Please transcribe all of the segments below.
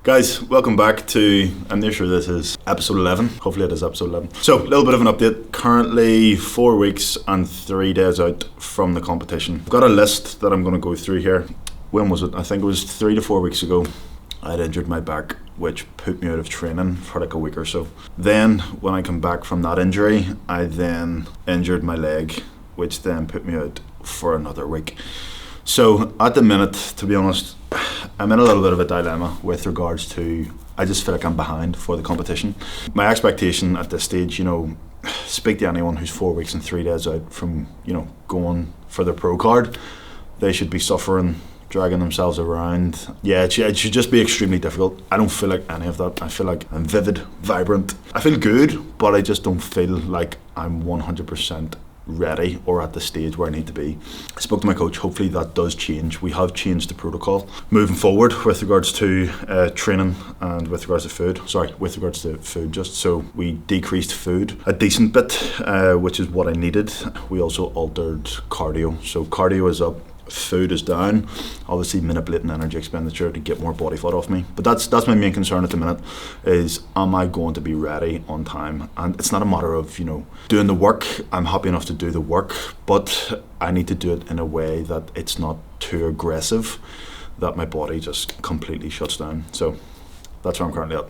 Guys, welcome back to, I'm not sure this is episode 11. Hopefully it is episode 11. So, a little bit of an update. Currently 4 weeks and 3 days out from the competition. I've got a list that I'm going to go through here. When was it? I think it was 3 to 4 weeks ago. I had injured my back, which put me out of training for like a week or so. Then, when I come back from that injury, I then injured my leg, which then put me out for another week. So, at the minute, to be honest, I'm in a little bit of a dilemma with regards to, I just feel like I'm behind for the competition. My expectation at this stage, speak to anyone who's 4 weeks and 3 days out from, going for their pro card. They should be suffering, dragging themselves around. Yeah, it should just be extremely difficult. I don't feel like any of that. I feel like I'm vivid, vibrant. I feel good, but I just don't feel like I'm 100% ready or at the stage where I need to be. I spoke to my coach. Hopefully that does change. We have changed the protocol moving forward with regards to training and with regards to food. Just so we decreased food a decent bit, which is what I needed. We also altered cardio. So cardio is up, food is down, obviously manipulating energy expenditure to get more body fat off me. But that's my main concern at the minute is, am I going to be ready on time? And it's not a matter of, doing the work. I'm happy enough to do the work, but I need to do it in a way that it's not too aggressive, that my body just completely shuts down. So that's where I'm currently at.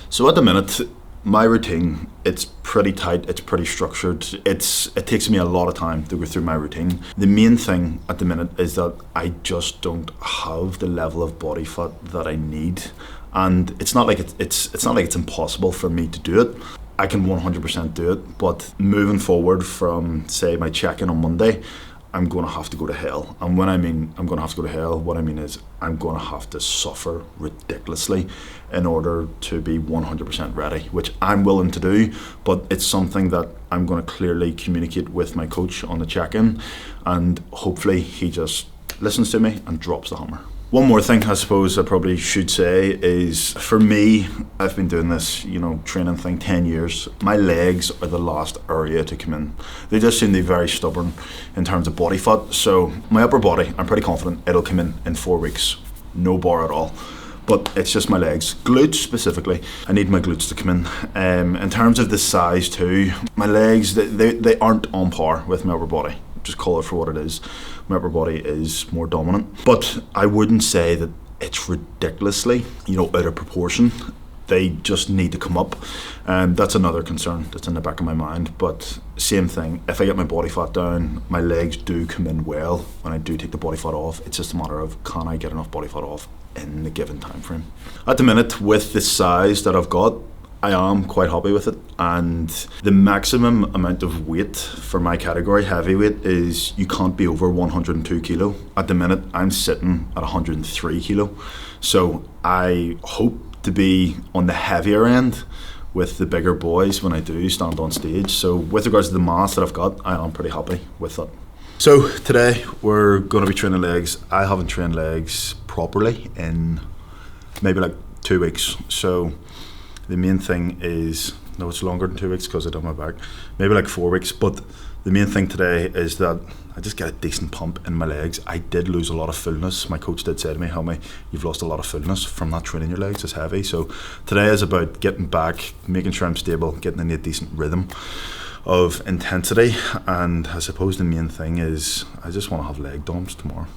So at the minute, my routine, it's pretty tight, it's pretty structured. It takes me a lot of time to go through my routine. The main thing at the minute is that I just don't have the level of body fat that I need. And it's not like it's not like it's impossible for me to do it. I can 100% do it, but moving forward from, say, my check-in on Monday, I'm going to have to go to hell. And when I mean I'm going to have to go to hell, what I mean is I'm going to have to suffer ridiculously in order to be 100% ready, which I'm willing to do, but it's something that I'm going to clearly communicate with my coach on the check-in, and hopefully he just listens to me and drops the hammer. One more thing I suppose I probably should say is, for me, I've been doing this, training thing 10 years. My legs are the last area to come in. They just seem to be very stubborn in terms of body fat. So my upper body, I'm pretty confident it'll come in 4 weeks. No bar at all. But it's just my legs. Glutes specifically, I need my glutes to come in. In terms of the size too, my legs, they aren't on par with my upper body. Just call it for what it is. My upper body is more dominant, but I wouldn't say that it's ridiculously, out of proportion. They just need to come up, and that's another concern that's in the back of my mind. But same thing, if I get my body fat down, my legs do come in well when I do take the body fat off. It's just a matter of, can I get enough body fat off in the given time frame? At the minute, with the size that I've got, I am quite happy with it, and the maximum amount of weight for my category, heavyweight, is you can't be over 102 kilo. At the minute, I'm sitting at 103 kilo, so I hope to be on the heavier end with the bigger boys when I do stand on stage. So with regards to the mass that I've got, I am pretty happy with that. So today we're going to be training legs. I haven't trained legs properly in maybe like 2 weeks, so the main thing is, no, it's longer than 2 weeks because I done my back, maybe like 4 weeks, but the main thing today is that I just get a decent pump in my legs. I did lose a lot of fullness. My coach did say to me, Helmy, you've lost a lot of fullness from not training your legs as heavy. So today is about getting back, making sure I'm stable, getting in a decent rhythm of intensity, and I suppose the main thing is I just want to have leg dumps tomorrow.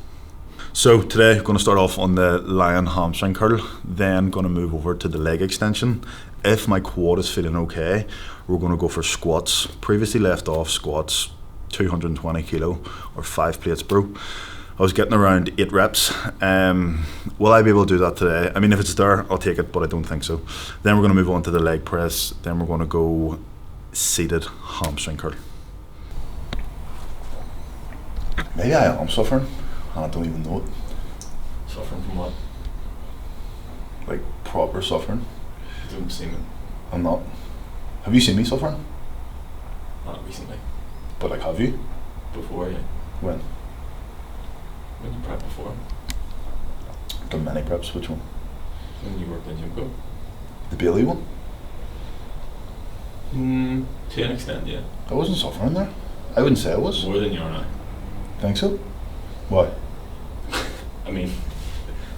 So today I'm going to start off on the lion hamstring curl, then going to move over to the leg extension. If my quad is feeling okay, we're going to go for squats. Previously left off squats, 220 kilo or 5 plates, bro. I was getting around 8 reps. Will I be able to do that today? I mean, if it's there, I'll take it, but I don't think so. Then we're going to move on to the leg press. Then we're going to go seated hamstring curl. Maybe I am suffering. I don't even know it. Suffering from what? Like proper suffering. You don't seem it. I'm not. Have you seen me suffering? Not recently. But like, have you? Before, yeah. When? When you prepped before. Done many preps. Which one? When you worked in Jimco. The Bailey one? To an extent, yeah. I wasn't suffering there. I wouldn't say I was. More than you are now. Think so? Why? I mean,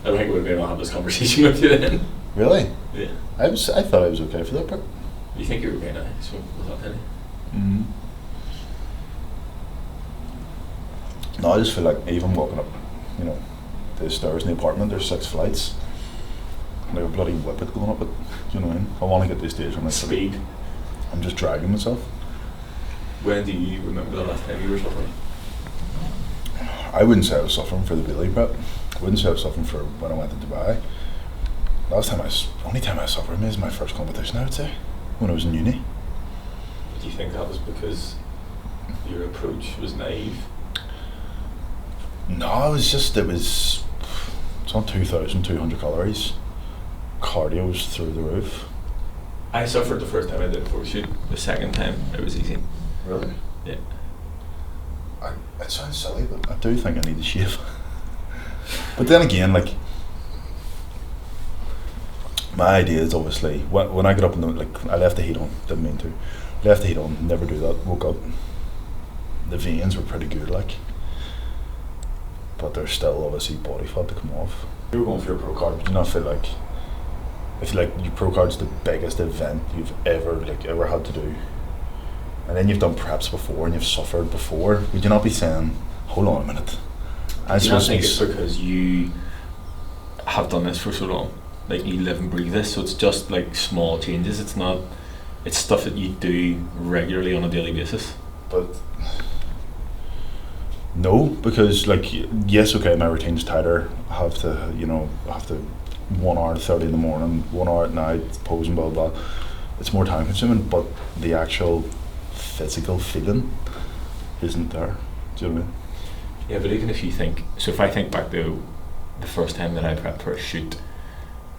I don't think we would be able to have this conversation with you then. Really? Yeah. I thought I was okay for that part. You think you were okay now? So was that any? Mm-hmm. No, I just feel like even walking up, you know, the stairs in the apartment, there's 6 flights. And like a bloody whippet going up it. Do you know what I mean? I want to get to the stage when I Speed. I'm just dragging myself. When do you remember the last time you were suffering? I wouldn't say I was suffering for the Bailey prep. I wouldn't say I was suffering for when I went to Dubai. Only time I suffered is my first competition, I would say, when I was in uni. Do you think that was because your approach was naive? No, it was on 2,200 calories. Cardio was through the roof. I suffered the first time I did a photo shoot. The second time it was easy. Really? Yeah. It sounds silly, but I do think I need to shave. But then again, like, my idea is obviously when I get up in the, like, I left the heat on, didn't mean to. Left the heat on, never do that. Woke up, the veins were pretty good, like, but there's still obviously body fat to come off. You were going for your procard, do you not feel like, I feel like your procard's the biggest event you've ever had to do, and then you've done preps before and you've suffered before? Would you not be saying, hold on a minute? I think it's because you have done this for so long. Like, you live and breathe this, so it's just like small changes. It's stuff that you do regularly on a daily basis. But no, because like, yes, okay, my routine's tighter. I have to 1 hour to 30 in the morning, 1 hour at night, posing, blah blah blah. It's more time consuming, but the actual physical feeling isn't there. Do you know what I mean? Yeah, but even if you think, so if I think back to the first time that I prepped for a shoot,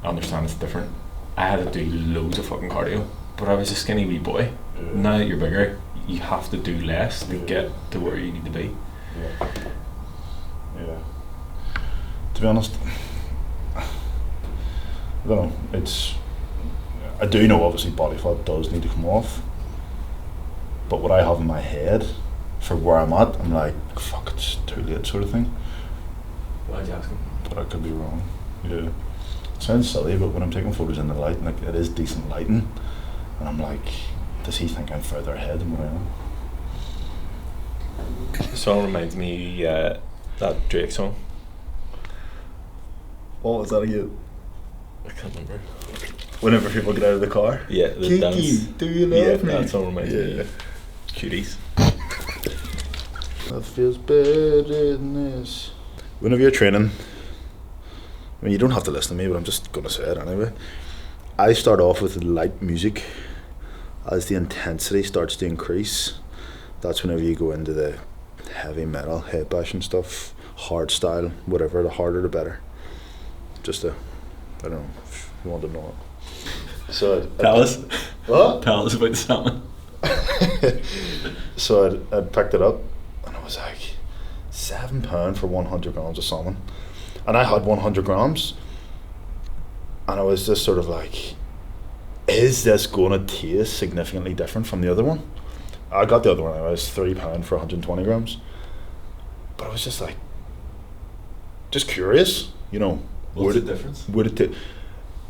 I understand it's different. I had to do loads of fucking cardio, but I was a skinny wee boy. Yeah. Now that you're bigger, you have to do less to get to where you need to be. Yeah. To be honest, I don't know. I do know obviously body fat does need to come off, but what I have in my head for where I'm at, I'm like, fuck, it's too late, sort of thing. Why'd you ask him? But I could be wrong. Yeah. It sounds silly, but when I'm taking photos in the light, like, it is decent lighting, and I'm like, does he think I'm further ahead than what I am? The song reminds me that Drake song. What was that again? I can't remember. Whenever people get out of the car. Yeah, the Kiki, dance. do you love me? That song reminds me. Cuties. That feels better than this. Whenever you're training, I mean, you don't have to listen to me, but I'm just going to say it anyway. I start off with light music. As the intensity starts to increase, that's whenever you go into the heavy metal, head bashing stuff, hard style, whatever, the harder the better. Just I don't know if you want to know it. So Tell us. What? Tell us about the salmon. So I'd picked it up, and it was like £7 for 100 grams of salmon, and I had 100 grams, and I was just sort of like, is this going to taste significantly different from the other one? I got the other one, it was £3 for 120 grams, but I was just like, just curious, you know. What's the difference?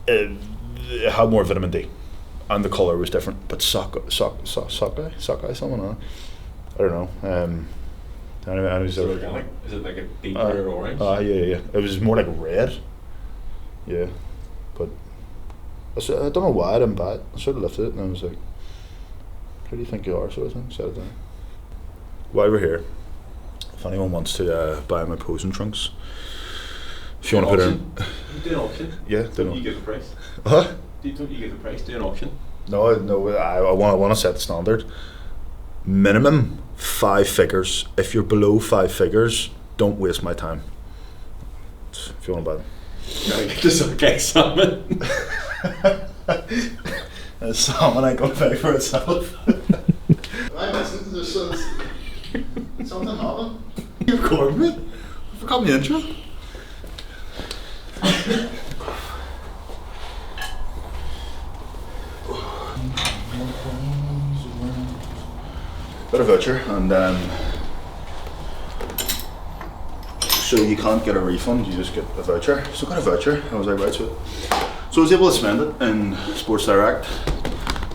It had more vitamin D, and the colour was different, but saga salmon, I don't know. Anyway, Is it like a deeper orange? Yeah. It was more like red. Yeah, but I don't know why I didn't buy it. I sort of lifted it, and I was like, "Who do you think you are?" sort of thing. Said it down. While we're here, if anyone wants to buy my posing trunks, if you want to put in, do an auction. Yeah, Don't you give the price? Huh? Don't you give the price? Do an auction. No. I want to set the standard. Minimum 5 figures. If you're below 5 figures, don't waste my time. If you want to buy them. Gotta get this okay salmon. Salmon ain't gonna pay for itself. I listened to this. Something happened. You recorded me? I forgot my intro. Got a voucher, and so you can't get a refund, you just get a voucher. So I got a voucher, I was like, right, so So I was able to spend it in Sports Direct,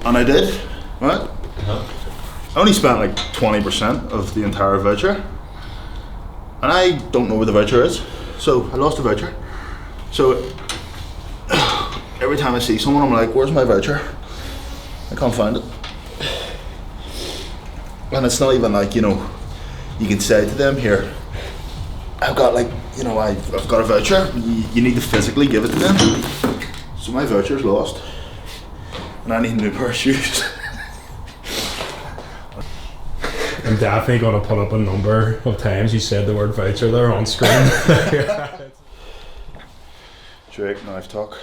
and I did, right? I only spent like 20% of the entire voucher, and I don't know where the voucher is, so I lost the voucher. So every time I see someone, I'm like, where's my voucher? I can't find it. And it's not even like, you know, you can say to them, here, I've got like, you know, I've got a voucher. You need to physically give it to them. So my voucher's lost, and I need a new pair of shoes. I'm definitely going to put up a number of times you said the word voucher there on screen. Drake, knife talk.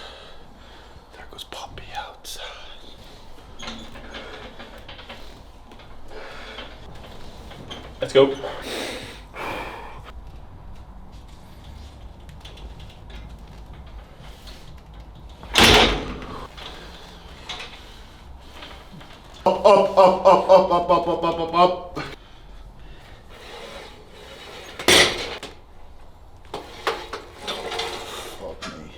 There goes Poppy outside. Let's go. Up, up, up, up, up, up, up, up, up, up, up. Fuck me.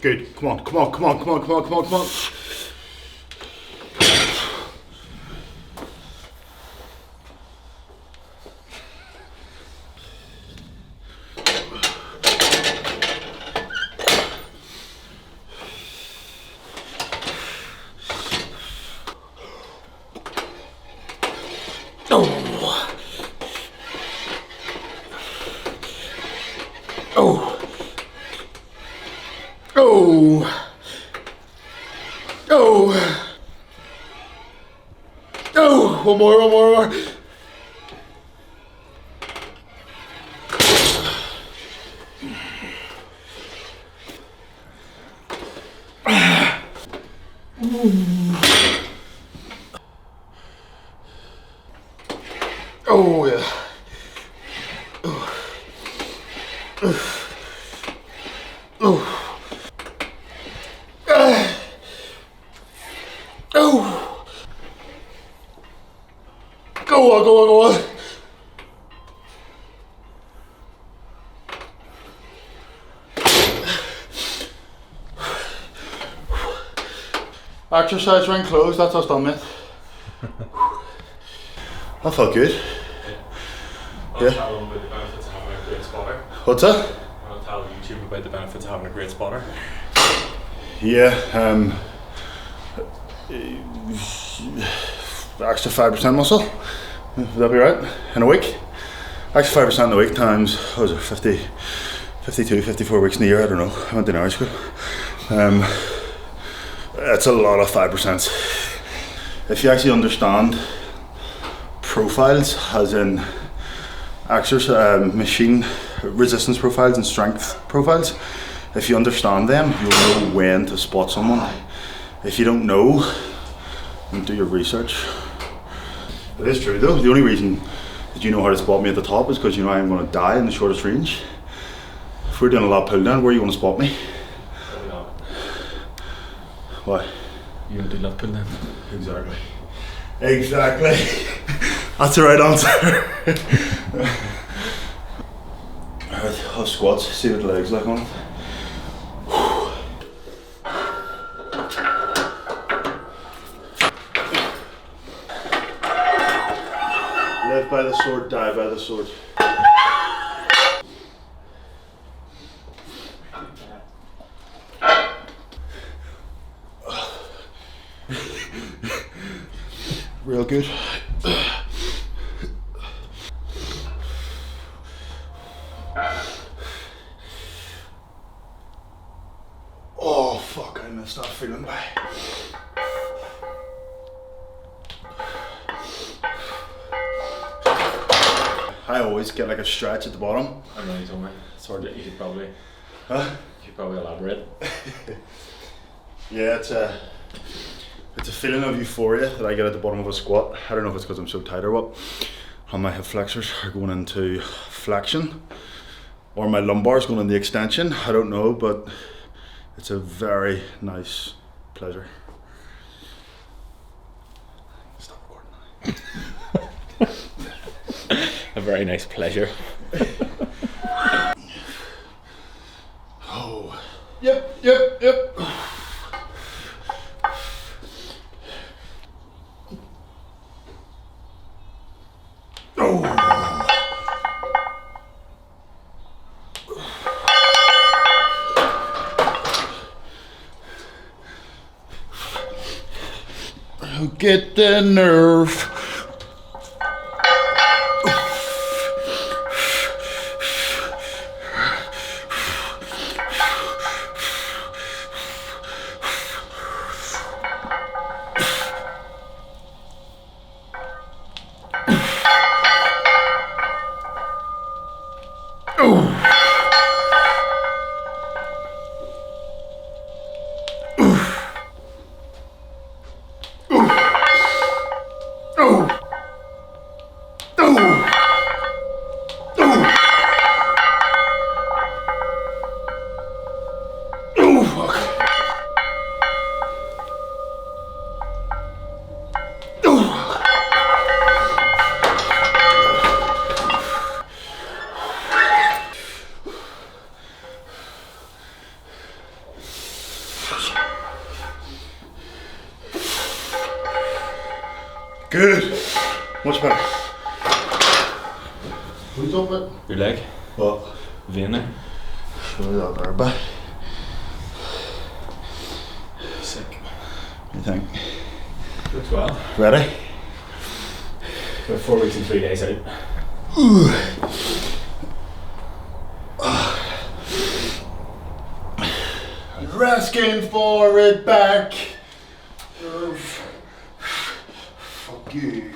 Good. Come on, come on, come on, come on, come on, come on, come on. One more. Oh yeah. Go on. Exercise ring closed, that's us done, mate. That felt good. I'll tell them about the benefits of having a great spotter. What's that? I'll tell YouTube about the benefits of having a great spotter. Yeah, extra 5% muscle. Would that be right? In a week? Extra 5% in a week times, what was it, 50, 52, 54 weeks in a year, I don't know. I went to Irish school. It's a lot of 5%. If you actually understand profiles, as in exercise, machine resistance profiles and strength profiles, if you understand them, you'll know when to spot someone. If you don't know, then do your research. It is true though, the only reason that you know how to spot me at the top is because you know I'm going to die in the shortest range. If we're doing a lat pull down, where are you going to spot me? Probably not. Why? You don't do lat pull down. Exactly. That's the right answer. Alright, I'll squats, see what the legs like on it. Live by the sword, die by the sword. Real good. Oh fuck, I missed that feeling by. I always get like a stretch at the bottom. I know you told me. It's hard to, you could probably elaborate. Yeah, it's a feeling of euphoria that I get at the bottom of a squat. I don't know if it's because I'm so tight or what. And my hip flexors are going into flexion. or my lumbar's going in the extension. I don't know, but it's a very nice pleasure. Stop recording. A very nice pleasure. Oh. Yep. Get the nerve. Good. Much better. What are you talking about? Your leg? What? Vein there? Show you that there, but Sick. what do you think? Looks well. Ready? About 4 weeks and 3 days out. Asking for it back. Fuck you.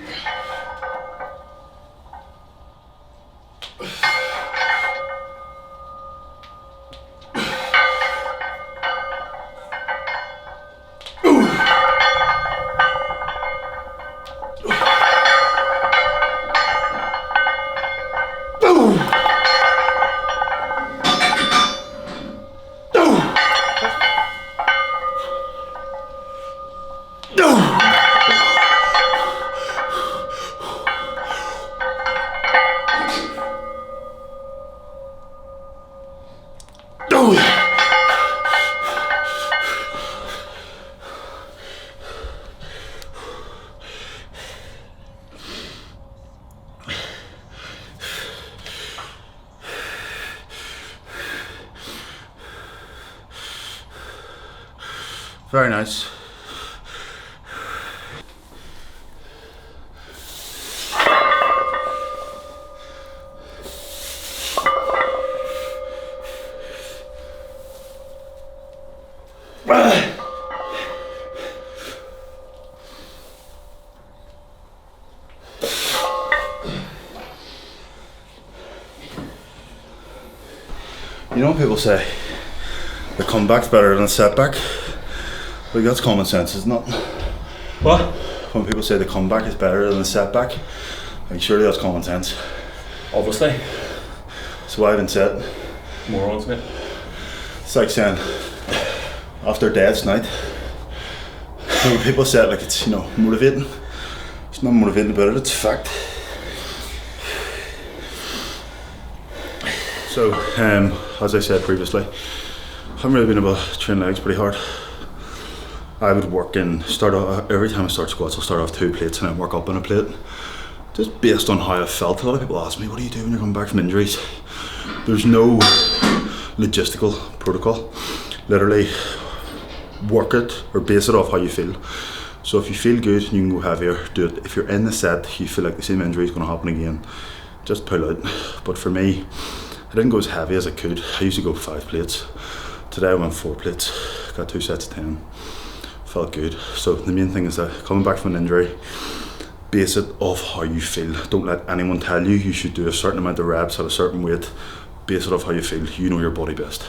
Very nice. You know, people say the comeback's better than a setback. But that's common sense, isn't it? What? When people say the comeback is better than the setback, like surely that's common sense. Obviously. So I haven't said. Morons, mate. It's like saying after dad's night. When people say it like it's, you know, motivating. It's not motivating about it, it's fact. So, as I said previously, I haven't really been able to train legs pretty hard. I would work in, every time I start squats, I'll start off 2 plates and then work up on a plate. Just based on how I felt. A lot of people ask me, what do you do when you're coming back from injuries? There's no logistical protocol. Literally, work it or base it off how you feel. So if you feel good, you can go heavier, do it. If you're in the set, you feel like the same injury is going to happen again, just pull out. But for me, I didn't go as heavy as I could. I usually go 5 plates. Today I went 4 plates, got 2 sets of 10. Felt good. So the main thing is that coming back from an injury, base it off how you feel. Don't let anyone tell you you should do a certain amount of reps at a certain weight. Base it off how you feel. You know your body best.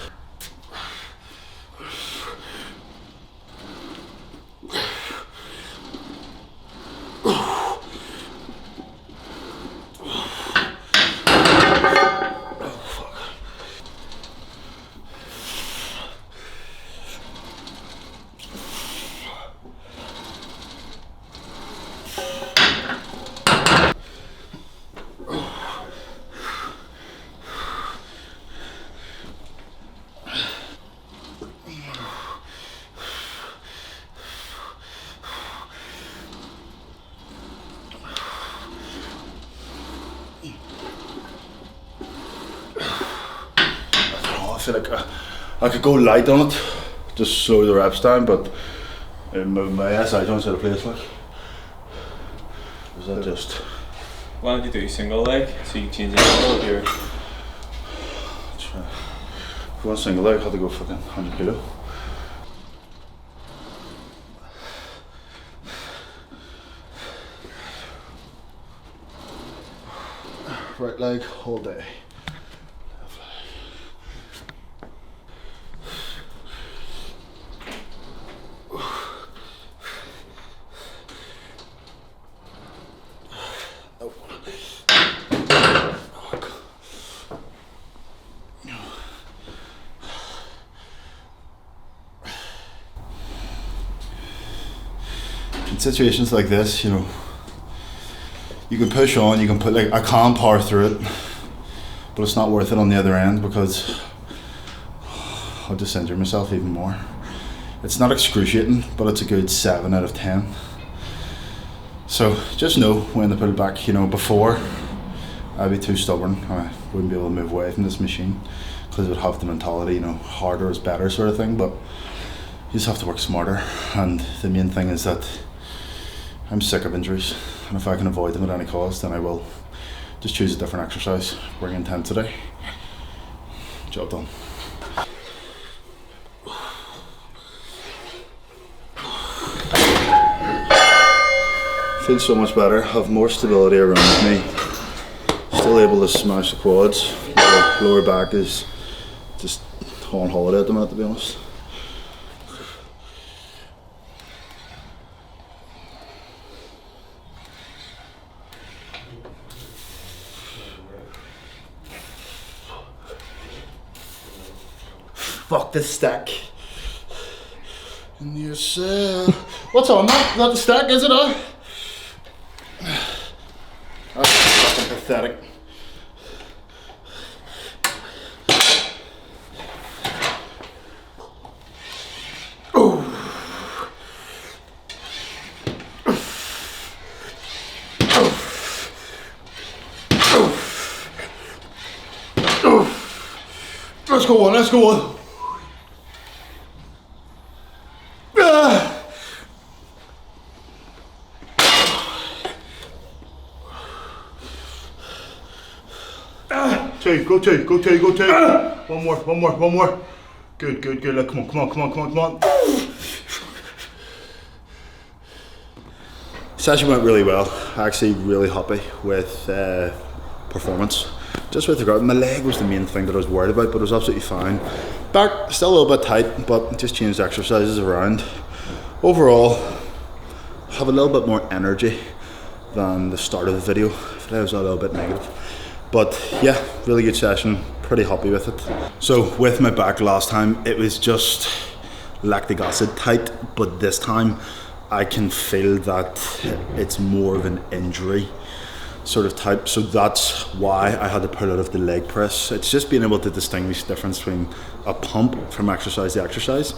feel like I could go light on it, just slow the reps down, but my SI joints out of place, like. Is that just... Why don't you do single leg, so you change the angle of your... If you want single leg, I have to go fucking 100 kilo. Right leg all day. In situations like this, you know, you can push on, you can put, like, I can power through it, but it's not worth it on the other end because I'll just injure myself even more. It's not excruciating, but it's a good 7 out of 10. So just know when to put it back. You know, before I'd be too stubborn, I wouldn't be able to move away from this machine because it would have the mentality, you know, harder is better sort of thing, but you just have to work smarter. And the main thing is that I'm sick of injuries, and if I can avoid them at any cost, then I will. Just choose a different exercise, bring intensity. Job done. Feels so much better, have more stability around me. Still able to smash the quads. Lower back is just on holiday at the minute, to be honest. Fuck the stack. In yourself. What's on that? Is that the stack, is it? That's fucking pathetic. Let's go on, let's go on. Two, go two, go two, go two. One more. Good. Look, come on. Session went really well. Actually, really happy with performance. Just with regard, my leg was the main thing that I was worried about, but it was absolutely fine. Back, still a little bit tight, but just changed exercises around. Overall, have a little bit more energy than the start of the video. I feel like I was a little bit negative. But yeah, really good session, pretty happy with it. So with my back last time, it was just lactic acid tight, but this time I can feel that it's more of an injury sort of type. So that's why I had to pull out of the leg press. It's just being able to distinguish the difference between a pump from exercise to exercise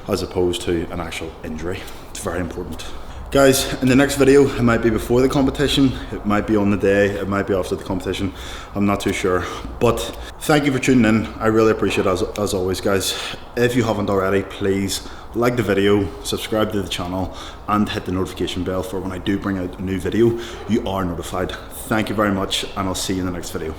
as opposed to an actual injury. It's very important. Guys, in the next video, it might be before the competition, it might be on the day, it might be after the competition, I'm not too sure. But thank you for tuning in, I really appreciate it as always, guys. If you haven't already, please like the video, subscribe to the channel, and hit the notification bell for when I do bring out a new video, you are notified. Thank you very much, and I'll see you in the next video.